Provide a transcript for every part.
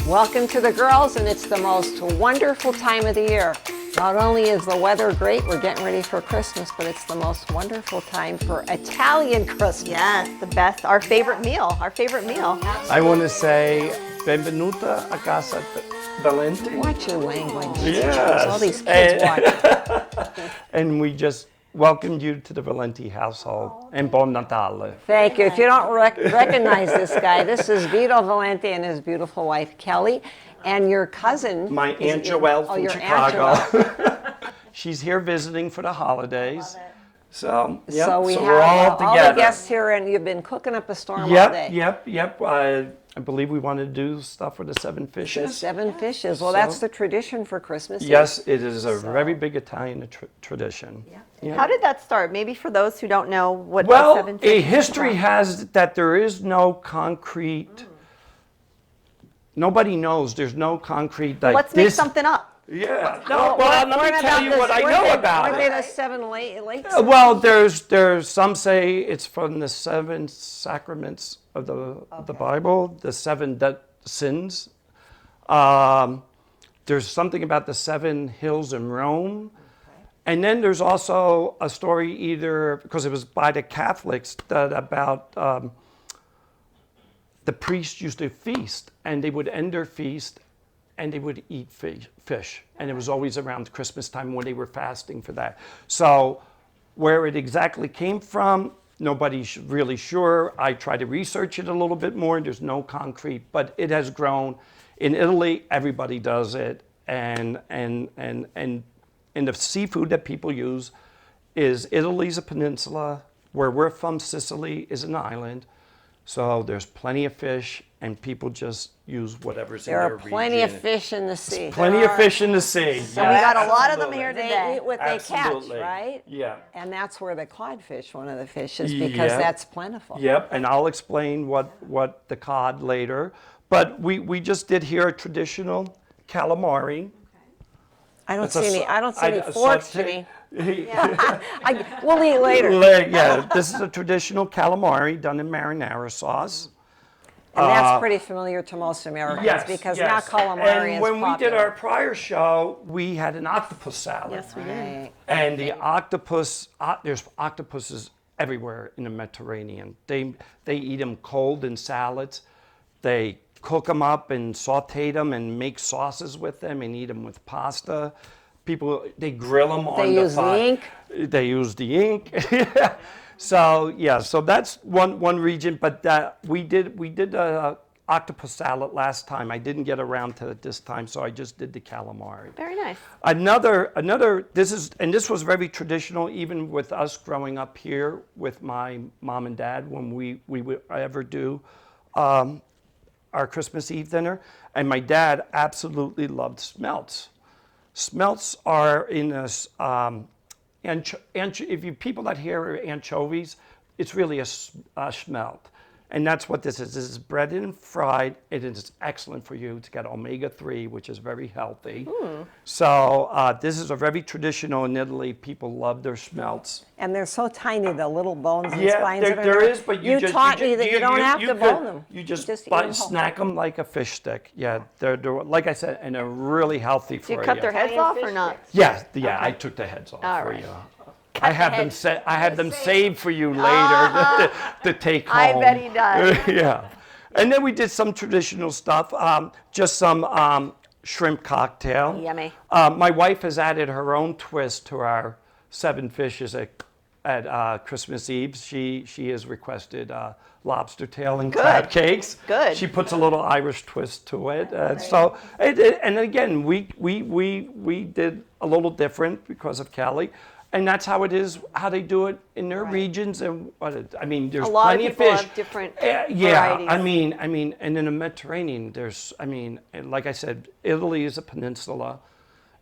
Welcome to the girls, and it's the most wonderful time of the year. Not only is the weather great, we're getting ready for Christmas, but it's the most wonderful time for Italian Christmas. Yes, the best, our favorite meal, I want to say, benvenuta a casa Valenti. Watch your language. Yes. All these kids watch. And we just welcomed you to the Valenti household. And Buon Natale. Thank you. If you don't recognize this guy, this is Vito Valenti and his beautiful wife, Kelly. And your cousin. My Aunt Joelle from your Chicago. Aunt Joelle. She's here visiting for the holidays. So, yep, So we we're all have together. all the guests here, and you've been cooking up a storm all day. Yep. I believe we want to do stuff for the 7 fishes. 7 fishes. Well, that's the tradition for Christmas Eve. Yes, it is a very big Italian tradition. Yeah. How did that start? Maybe for those who don't know what Well, 7 fishes a history is has that there is no concrete. Nobody knows. There's no concrete like Let's make something up. Yeah. No. Well, let me tell you what I know about Aren't they it. the 7 lakes? Well, there's some say it's from the 7 sacraments of the Bible, the 7 sins. There's something about the 7 hills in Rome. And then there's also a story either, because it was by the Catholics, that about the priests used to feast, and they would end their feast and they would eat fish. And it was always around Christmas time when they were fasting for that. So where it exactly came from, nobody's really sure. I tried to research it a little bit more. There's no concrete, but it has grown. In Italy, everybody does it. And the seafood that people use is Italy's a peninsula. Where we're from, Sicily, is an island. So there's plenty of fish, and people just use whatever's in their region. There are plenty of fish in the sea. Plenty of fish in the sea. So we got a lot of them here They today. eat what they catch, Absolutely. right? Yeah. And that's where the codfish, one of the fishes, because that's plentiful. Yep, and I'll explain what the cod later. But we just did here a traditional calamari. I don't It's a see any. sa- I don't see any a forks, saute- Jimmy. We'll eat later. Yeah, this is a traditional calamari done in marinara sauce. And that's pretty familiar to most Americans because now calamari and is when we did popular. our prior show, we had an octopus salad. Yes, we did. Right. And the octopus, there's octopuses everywhere in the Mediterranean. They eat them cold in salads. They cook them up and saute them and make sauces with them and eat them with pasta. People, they grill them on They the use the fire. ink? They use the ink. So that's one region. But we did a octopus salad last time. I didn't get around to it this time, so I just did the calamari. Very nice. Another. This was very traditional, even with us growing up here with my mom and dad when we would ever do our Christmas Eve dinner. And my dad absolutely loved smelts. Smelts are in this. If you people that hear anchovies, it's really a smelt. And that's what this is. This is breaded and fried. It is excellent for you to get omega-3, which is very healthy. So this is a very traditional in Italy. People love their smelts. And they're so tiny, the little bones and Yeah, spines. that are there there. is, but you taught me that you don't have to bone them. You just eat them whole. snack them like a fish stick. Yeah, they're like I said, and they're really healthy for Do you. you cut their heads off or not? Yeah, I took the heads off All for right. you. I have them saved for you later to take home. I bet he does. Yeah, and then we did some traditional stuff. Just some shrimp cocktail. Yummy. My wife has added her own twist to our 7 fishes at Christmas Eve. She has requested lobster tail and crab cakes. Good. She puts a little Irish twist to it. And again, we did a little different because of Kelly. And that's how it is, how they do it in their regions. And there's A lot plenty of of people fish. have different Yeah, varieties. I mean, and in the Mediterranean, and like I said, Italy is a peninsula,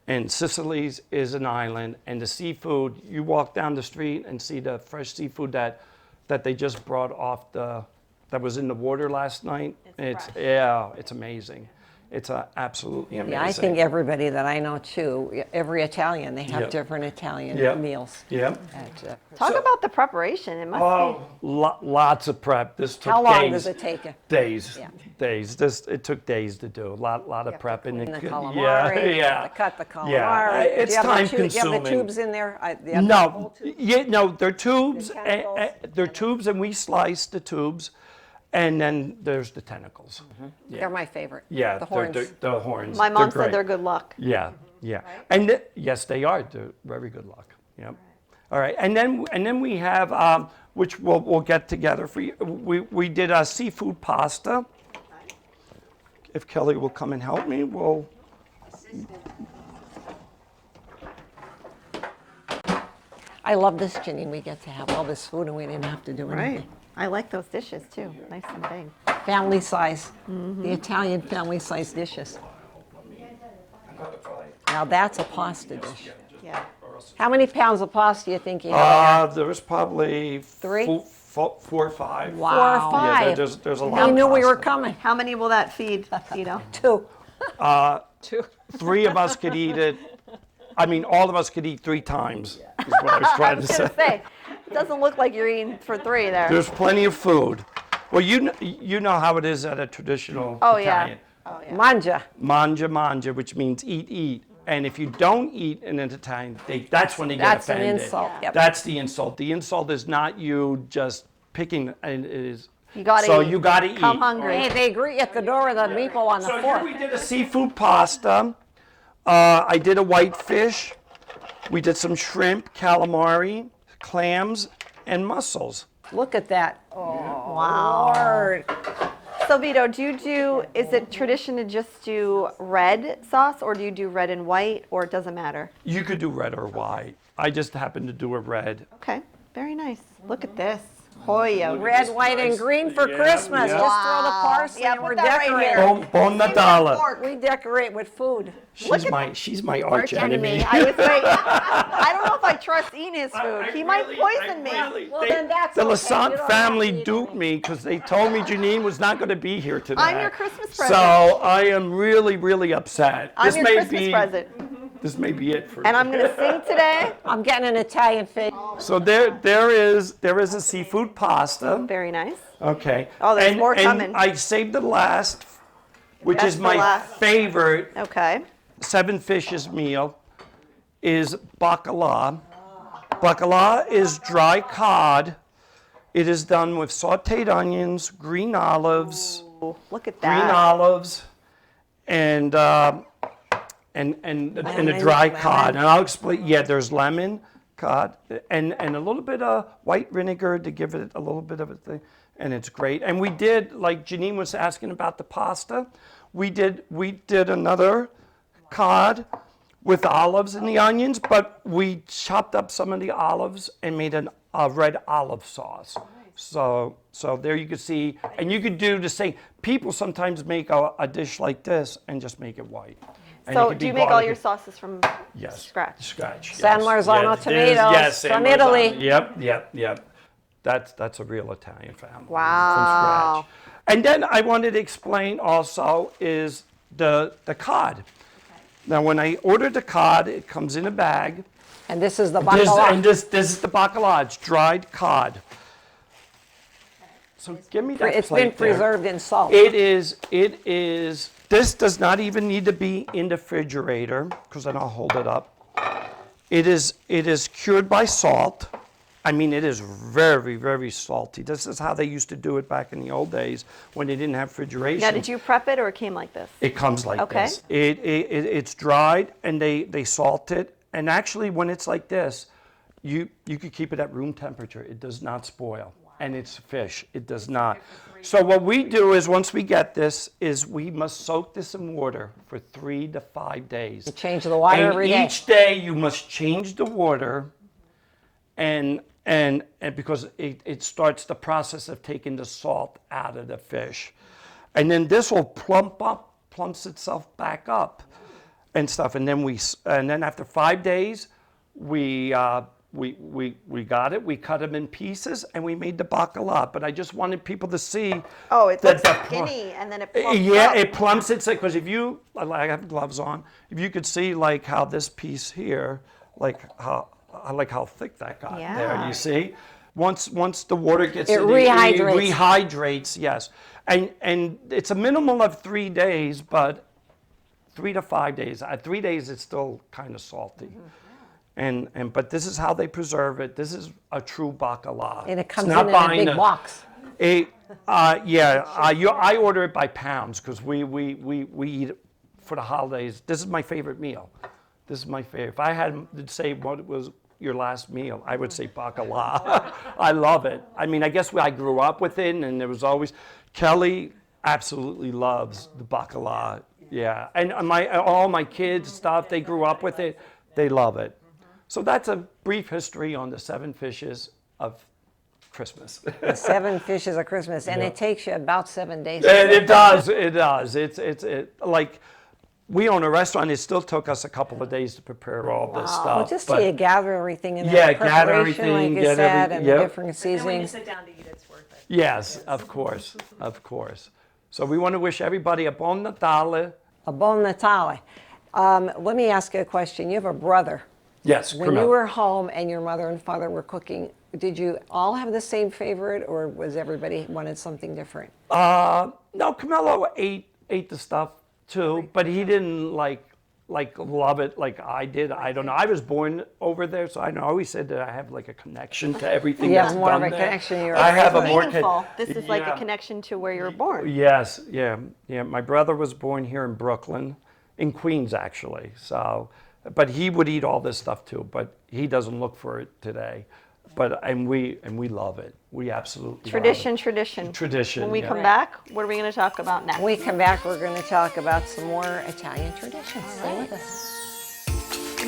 and Sicily is an island. And the seafood, you walk down the street and see the fresh seafood that they just brought off that was in the water last night. It's amazing. It's absolutely amazing. Yeah, I think everybody that I know too, every Italian, they have Yep. different Italian Yep. meals. Yep. Talk about the preparation. It must Oh, lots of prep. This took How long days. does it take you? Days. Yeah. Days. It took days to do. A lot of prep. And And the yeah, calamari, yeah. to cut the calamari. Yeah, it's Do you have time Do you have consuming. the tubes in there? You have the whole No, tube? yeah, no, they're tubes. The tentacles? They're tubes, and we slice the tubes, and then there's the tentacles. Yeah. They're my favorite. Yeah, the horns. the horns. My mom great. said they're good luck. Yeah, yeah, and yes, they are. They're very good luck. Yep. All right, and then we have which we'll get together for you. We did a seafood pasta. If Kelly will come and help me, we'll. I love this, Jeannine. We get to have all this food and we didn't have to do anything. Right. I like those dishes too. Nice and big. Family size. The Italian family size dishes. Now that's a pasta dish. Yeah. How many pounds of pasta do you think you have? There was probably Three? 4 or 5. Wow. 4 or 5. Yeah, there's a lot. He of knew we were pasta. coming. How many will that feed, Vito? 2. 2. 3 of us could eat it. I mean, all of us could eat 3 times. Is what I was I trying was to gonna say. say, it doesn't look like you're eating for 3 there. There's plenty of food. Well, you know how it is at a traditional Oh, yeah. Italian. Oh yeah. Manja. Mangia, which means eat. And if you don't eat in an Italian, that's when they get That's an offended. insult. Yep. That's the insult. The insult is not you just picking, and it is. You gotta so eat. you got to eat. Come hungry. Hey, they greet you at the door with a meatball on the So fork. here we did a seafood pasta. I did a whitefish. We did some shrimp, calamari, clams, and mussels. Look at that. Oh, Wow. Lord. So Vito, is it tradition to just do red sauce, or do you do red and white, or it doesn't matter? You could do red or white. I just happened to do a red. Okay, very nice. Look at this. Hoya. Red, white, and green for Yeah, Christmas. yeah. Just throw the parsley Yeah, and put we're that right decorating. here. Bon Natale. We decorate with food. She's my arch enemy. I was waiting. I don't know if I trust eating his food. He might poison me. Well, then that's The okay. Lassant You don't family have to eat duped me because they told me Jeannine was not going to be here today. I'm your Christmas present. So I am really, really upset. I'm your Christmas present. This may be it for And me. I'm going to sing today. I'm getting an Italian face. So there is a seafood pasta. Very nice. Okay. Oh, there's and, more and coming. I saved the last, which That's is the my last. favorite Okay. 7 fishes meal, is bacala. Bacala is dry cod. It is done with sautéed onions, green olives, Ooh, look at green that. olives, and the dry Lemon. cod. And I'll explain. Yeah, there's lemon, cod, and a little bit of white vinegar to give it a little bit of a thing, and it's great. And we did, like Jeannine was asking about the pasta, we did another cod with olives and the onions, but we chopped up some of the olives and made a red olive sauce. So there you can see, and you could do the same. People sometimes make a dish like this and just make it white. And it So could do be you make all garlic- your sauces from Yes. scratch? Scratch. San yes. Marzano Yeah, tomatoes yes, San from Marzano. Italy. Yep. That's a real Italian family. Wow. From scratch. And then I wanted to explain also is the cod. Now when I ordered the cod, it comes in a bag. And this is the This bacala. is the bacala. It's dried cod. So give me that It's plate been preserved in salt. It is. This does not even need to be in the refrigerator because then I'll hold it up. It is cured by salt. I mean, it is very, very salty. This is how they used to do it back in the old days when they didn't have refrigeration. Now, did you prep it, or it came like this? It comes like Okay. this. It's dried and they salt it. And actually, when it's like this, you could keep it at room temperature. It does not spoil. And it's fish. It does not. So what we do is once we get this, is we must soak this in water for 3 to 5 days. You change the water And every day. each day you must change the water, and because it starts the process of taking the salt out of the fish, and then this will plumps itself back up, and stuff. And then after 5 days, we we got it. We cut them in pieces, and we made the bacala. But I just wanted people to see. Oh, it that looks the skinny, and then it plumps Yeah, up. it plumps. It's like, because if you, I have gloves on. If you could see like how this piece here, like how thick that got there. Yeah. You see, once the water gets It in, rehydrates. It rehydrates. Yes, and it's a minimum of 3 days, but 3 to 5 days. At 3 days, it's still kind of salty. But this is how they preserve it. This is a true bacala. And it It's comes not in a buying big box. I order it by pounds because we eat it for the holidays. This is my favorite meal. This is my favorite. If I had to say what was your last meal, I would say bacala. I love it. I mean, I guess I grew up with it, and there was always Kelly absolutely loves the bacala. Yeah, and all my kids stuff, they grew up with it. They love it. So that's a brief history on the 7 fishes of Christmas. The 7 fishes of Christmas, and it takes you about 7 days. And it does. It's like, we own a restaurant. It still took us a couple of days to prepare all this stuff. Well, just till you gather everything in Yeah, that gather preparation, everything, like you get said, every- and yep. the different And when you seasonings. sit down to eat, it's worth it. Yes, of course, of course. So we want to wish everybody a buon Natale. A buon Natale. Let me ask you a question. You have a brother. Yes, When you were home and your mother and father were cooking, did you all have the same favorite, or was everybody wanted something different? No, Camilo ate the stuff too, but he didn't like love it like I did. I don't know. I was born over there, so I always said that I have like a connection to everything You have that's more of done a there. connection, you're I right. have a It's more Meaningful. This is like Yeah. a connection to where you were born. Yes, yeah. My brother was born here in Brooklyn, in Queens actually. So, but he would eat all this stuff too. But he doesn't look for it today. And we love it. We absolutely Tradition, love tradition. Tradition, When we yeah. come back, what are we going to talk about next? When we come back, we're going to talk about some more Italian traditions. Stay with us.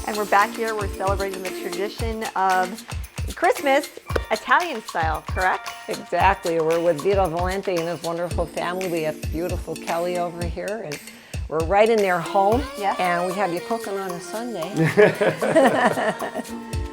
And we're back here. We're celebrating the tradition of Christmas, Italian style, correct? Exactly. We're with Vito Valenti and his wonderful family. We have beautiful Kelly over here, and we're right in their home. Yeah. And we have you cooking on a Sunday.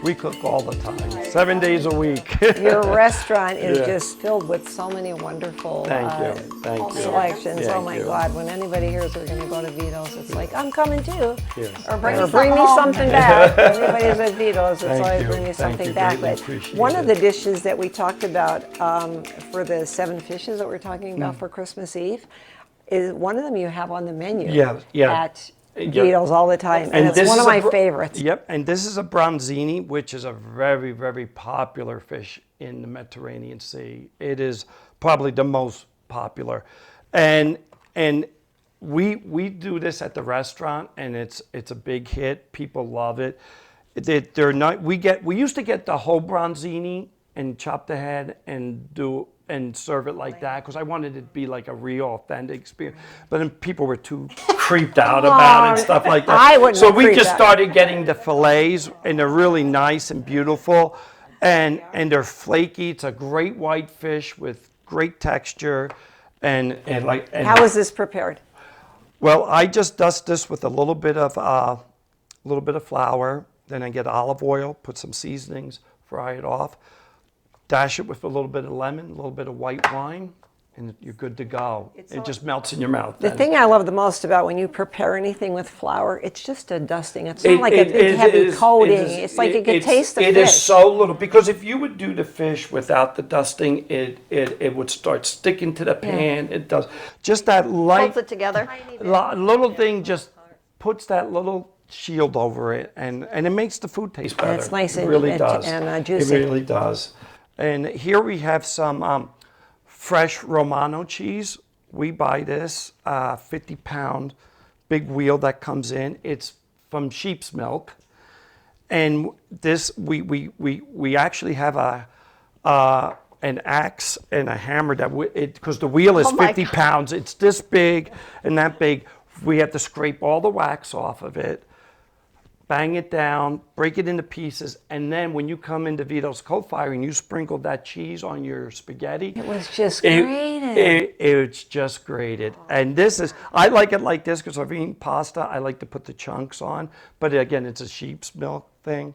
We cook all the time, 7 days a week. Your restaurant is Yeah. just filled with so many wonderful Thank you. selections. Oh Thank my you. God, when anybody hears we're going to go to Vito's, it's like, I'm coming too. Yes. Or bring Or us bring me home. something back. Anybody's at Vito's, it's Thank always you. bring me Thank something you. back. Greatly But appreciate one of the it. dishes that we talked about for the 7 fishes that we're talking about for Christmas Eve is one of them you have on the menu Yeah. at Vito's all the time. And it's this one of is a my br- favorites. Yep, and this is a bronzini, which is a very, very popular fish in the Mediterranean Sea. It is probably the most popular, and we do this at the restaurant, and it's a big hit. People love it. They're not. We used to get the whole bronzini and chop the head and serve it like that because I wanted it to be like a real authentic experience. But then people were too creeped out about it and stuff like that. I wouldn't So have we creeped just out. started getting the fillets, and they're really nice and beautiful, and they're flaky. It's a great white fish with great texture, and How is this prepared? well, I just dust this with a little bit of flour. Then I get olive oil, put some seasonings, fry it off, dash it with a little bit of lemon, a little bit of white wine, and you're good to go. It just melts in your mouth. The then. thing I love the most about when you prepare anything with flour, it's just a dusting. It's not like a big it heavy is- coating. it is- It's like you can it's- taste the It fish. is so little, because if you would do the fish without the dusting, it would start sticking to the pan. It does. Just that light Holds it together. little thing just puts that little shield over it, and it makes the food taste better. it's nice it and- really and- does. and, juicy. It really does. And here we have some fresh Romano cheese. We buy this 50-pound big wheel that comes in. It's from sheep's milk, and this we actually have an axe and a hammer because the wheel is Oh my 50 God. pounds. It's this big and that big. We have to scrape all the wax off of it, bang it down, break it into pieces, and then when you come into Vito's coal fire and you sprinkle that cheese on your spaghetti, It was just grated. it's just grated. And this is, I like it like this because I've eaten pasta. I like to put the chunks on, but again, it's a sheep's milk thing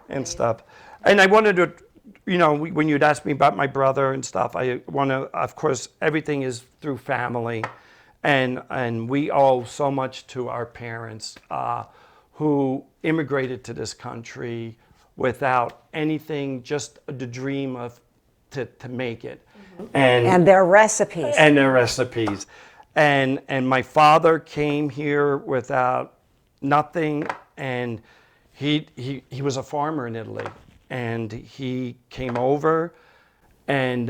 and stuff. And I wanted to, when you'd asked me about my brother and stuff, I want to, of course, everything is through family, and we owe so much to our parents. Who immigrated to this country without anything, just the dream of to make it, And their recipes. and their recipes, and my father came here without nothing, and he was a farmer in Italy, and he came over, and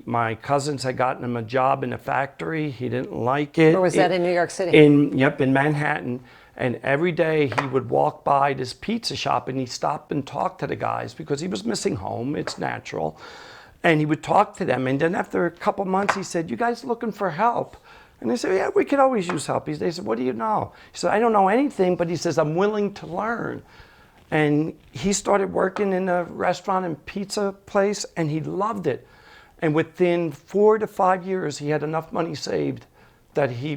my cousins had gotten him a job in a factory. He didn't like it. Or was that in New York City? In Manhattan. And every day he would walk by this pizza shop and he'd stop and talk to the guys because he was missing home. It's natural. And he would talk to them. And then after a couple months, he said, "You guys looking for help?" And they said, "Yeah, we could always use help." They said, "What do you know?" He said, "I don't know anything," but he says, "I'm willing to learn." And he started working in a restaurant and pizza place, and he loved it. And within 4 to 5 years, he had enough money saved that he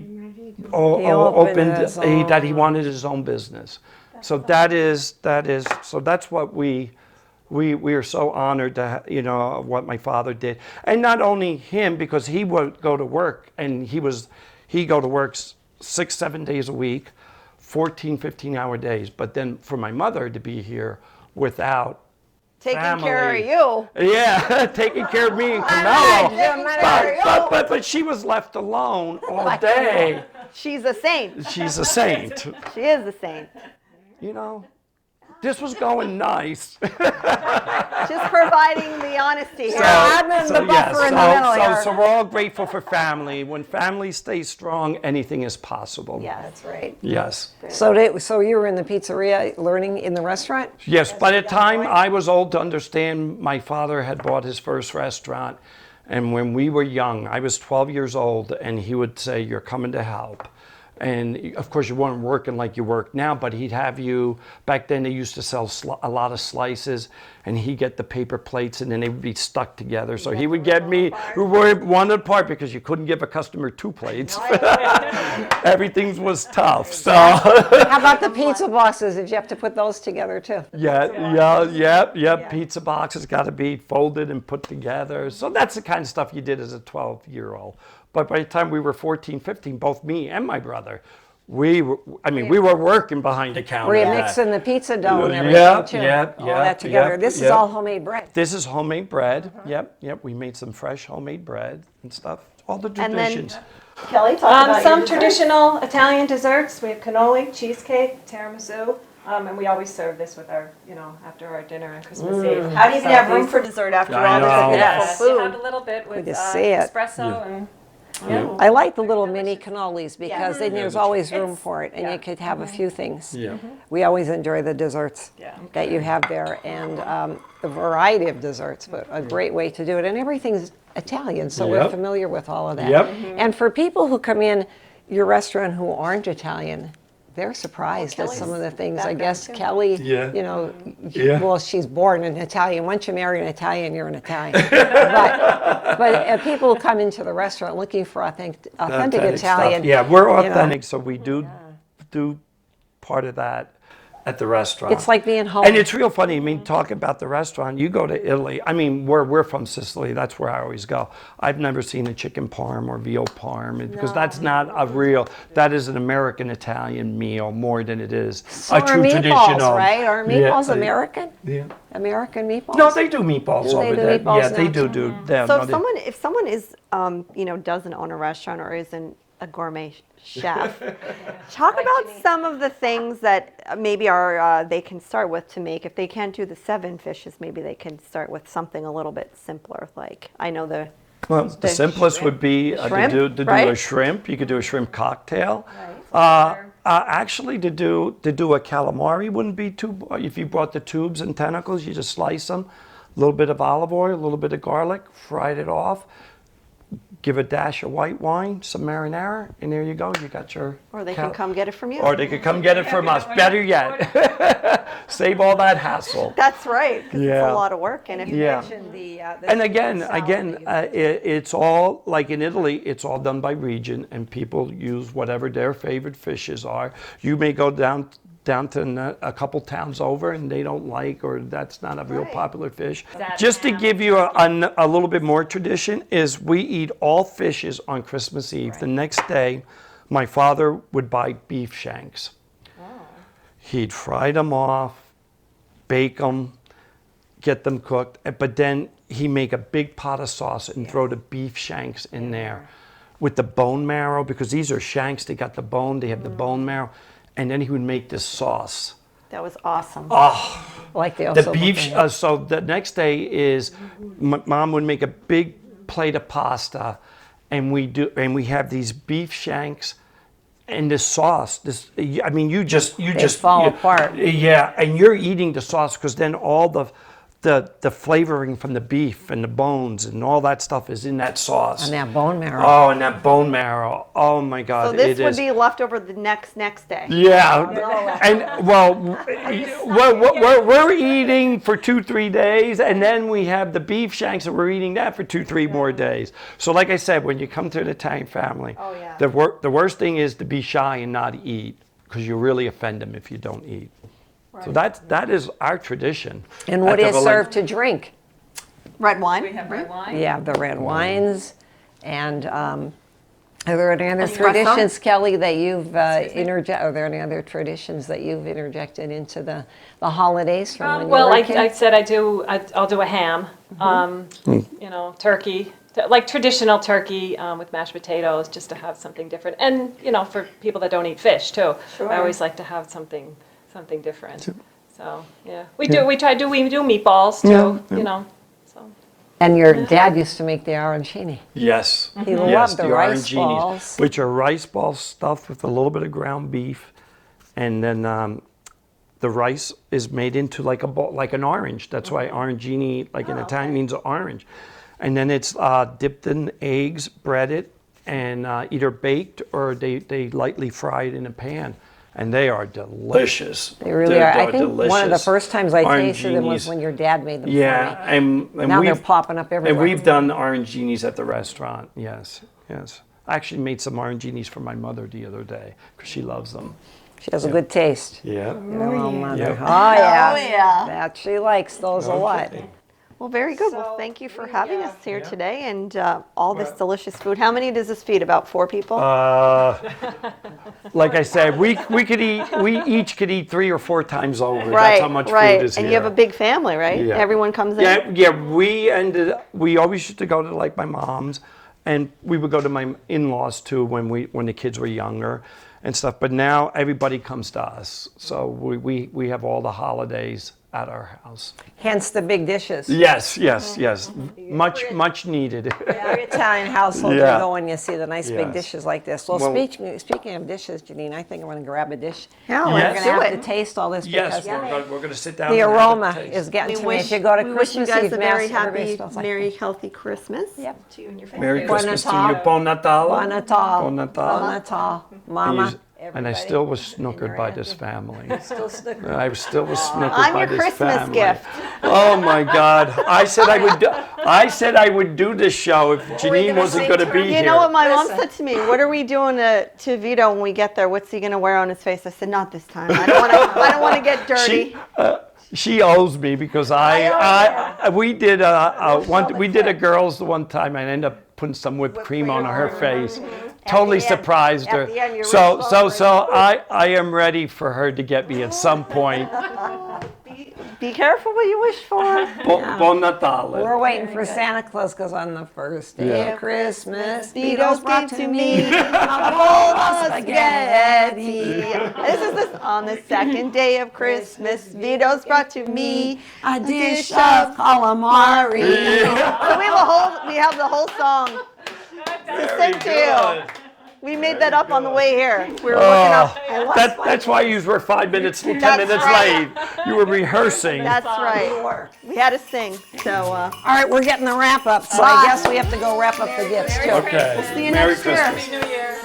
that he wanted his own business. So that's what we are so honored to what my father did. And not only him, because he would go to work, and he go to work 6-7 days a week, 14 15-hour days, but then for my mother to be here without Taking family. care of you. Yeah, taking care of me and Carmelo. But she was left alone all day. She's a saint. She's a saint. She is a saint. This was going nice. Just providing the honesty here. I'm in the buffer in the middle here. So we're all grateful for family. When family stays strong, anything is possible. Yeah, That's right. Yes. So you were in the pizzeria learning in the restaurant? Yes, by the time I was old to understand, my father had bought his first restaurant. And when we were young, I was 12 years old, and he would say, "You're coming to help." And of course, you weren't working like you work now, but he'd have you, back then they used to sell a lot of slices, and he'd get the paper plates and then they would be stuck together. So he would get me one apart because you couldn't give a customer 2 plates. Everything was tough. So How about the pizza boxes? Did you have to put those together too? yeah. Pizza boxes got to be folded and put together. So that's the kind of stuff you did as a 12-year-old. But by the time we were 14, 15, both me and my brother, we were working behind the counter. Were you mixing the pizza dough and everything too? All that together. This is all homemade bread. This is homemade bread. Yep. We made some fresh homemade bread and stuff. All the traditions. Kelly, talk about Some your traditional Italian desserts. We have cannoli, cheesecake, tiramisu, and we always serve this with our, after our dinner on Christmas Eve. How do you even have room for dessert after I all know. this Yes, beautiful you have food? a little bit with just see it. espresso and. I like the little mini cannolis because then there's always room It's- for it, and you could have a few things. Yeah. We always enjoy the desserts Yeah. that you have there, and the variety of desserts, but a great way to do it. And everything's Italian, so we're Yep. familiar with all of that. Yep. And for people who come in your restaurant who aren't Italian, they're surprised at some of the things. I guess Kelly, Yeah. Yeah. well, she's born an Italian. Once you marry an Italian, you're an Italian. but people who come into the restaurant looking for authentic Italian. stuff. Yeah, we're you know, authentic, so we do part of that at the restaurant. It's like being home. And it's real funny. I mean, talk about the restaurant. You go to Italy. I mean, we're from Sicily. That's where I always go. I've never seen a chicken parm or veal parm because that's not a real. That is an American Italian meal more than it is So a are true meatballs, traditional. right? Are meatballs Yeah. American? Yeah. American meatballs? No, they do meatballs Do they over do there. meatballs Yeah, they now, do too? them. So No, if someone is, doesn't own a restaurant or isn't a gourmet chef, talk about some of the things that maybe they can start with to make. If they can't do the 7 fishes, maybe they can start with something a little bit simpler. Like I know the the simplest would be shrimp, to do a right? shrimp. You could do a shrimp cocktail. Actually, to do a calamari wouldn't be too. If you brought the tubes and tentacles, you just slice them. a little bit of olive oil, a little bit of garlic, fried it off. Give a dash of white wine, some marinara, and there you go. You got your. Or they can come get it from you. Or they could come get it from us. Better yet, save all that hassle. That's right, because it's Yeah. a lot of work. And if You Yeah. mentioned the And sweet again, salad that you- it's all like in Italy. It's all done by region, and people use whatever their favorite fishes are. You may go down to a couple towns over, and they don't like, or that's not a real Right. popular fish. That Just to ham. give you a little bit more tradition, is we eat all fishes on Christmas Eve. The next day, my father would buy beef shanks. He'd fry them off, bake them, get them cooked, but then he make a big pot of sauce and throw the beef shanks in there with the bone marrow, because these are shanks, they got the bone, they have the bone marrow, and then he would make this sauce. that was awesome. like the The beef, so the next day is, mom would make a big plate of pasta, and we have these beef shanks and this sauce. I mean, you just fall apart. Yeah, and you're eating the sauce, because then all the flavoring from the beef and the bones and all that stuff is in that sauce. And that bone marrow. Oh, and that bone marrow. Oh my God! So this it would is. be left over the next day. Yeah, and well, we're eating for 2-3 days, and then we have the beef shanks, and we're eating that for 2-3 more days. So, like I said, when you come to an Italian family, Oh, yeah. the worst thing is to be shy and not eat, because you really offend them if you don't eat. So that is our tradition. And what at the is Valenti. served to drink? Red wine. We have red wine. Yeah, the red wines. And are there any other Espresso? traditions, Kelly, that you've interjected? Are there any other traditions that you've interjected into the holidays from when Well, you were I a kid? said I'll do a ham, you know, turkey, like traditional turkey with mashed potatoes, just to have something different. And, you know, for people that don't eat fish too, I always like to have something different. So, yeah. We do meatballs too, Yeah. you know, so. And your dad used to make the arancini. Yes. He Yes, loved the rice arancinis, balls. which are rice balls stuffed with a little bit of ground beef, and then the rice is made into like a ball, like an orange. That's why arancini, like in Italian, means orange. And then it's dipped in eggs, breaded, and either baked or they lightly fried in a pan. And they are delicious. They really are. I think one of the first times I tasted them was Arancinis. when your dad made them Yeah, for me. and Now they're we've popping up everywhere. And we've done arancinis at the restaurant. Yes, yes. I actually made some arancinis for my mother the other day, because she loves them. She has a good taste. Yeah. Your own mother. Yep. Oh, yeah. Oh, yeah. That she likes those a lot. Well, very good. Well, thank you for having us here today and all this delicious food. How many does this feed? About 4 people? Like I said, we each could eat 3 or 4 times over. right, That's how much right. food is and here. you have a big family, right? Yeah. Everyone comes in. Yeah, we always used to go to like my mom's, and we would go to my in-laws too when the kids were younger and stuff. But now everybody comes to us, so we have all the holidays at our house. Hence the big dishes. Yes. Much needed. Every Italian household Yeah. you go and you see the nice big Yes. dishes like this. Well, Well- speaking of dishes, Jeannine, I think I'm going to grab a dish. Yeah, We're let's going to do have it. to taste all this Yes, because we're going to sit down. the and have a aroma taste. is getting We to me. wish, If you go to we wish you Christmas guys Eve a very Mass, everybody happy, smells like very healthy Christmas. Yep. To you and your family. Merry Buon Christmas to Natale. you. Bon Natale. Bon Natal. Bon Natal. Bon Natal. Mama. And I still was snookered by this family. Still snookered. I still was snookered I'm by your this Christmas family. gift. Oh my God! I said I would do this show if Jeannine gonna wasn't sing going to to be her? here. You know what my mom Listen. said to me? What are we doing to Vito when we get there? What's he gonna wear on his face? I said, not this time. I don't want to get dirty. She owes me because we did a girls one time. I ended up putting some whipped cream on her face. Totally the end. surprised At her. the end, you're So responsible. I am ready for her to get me at some point. Be careful what you wish for. Bon Natale. We're waiting for Santa Claus because on the first day Yeah. of Christmas, Vito's brought gave to me a bowl of spaghetti. This on the second day of Christmas. Vito's brought to me A dish of calamari. So we have the whole song to sing to you. We made that up on the way here. We were looking up. That's why you were 5 minutes, 10 That's minutes right. late. You were rehearsing. That's right. We had to sing. So, All right, we're getting the wrap up, so I guess we have to go wrap up the gifts too. Okay. see you Merry next year. Christmas. New Year.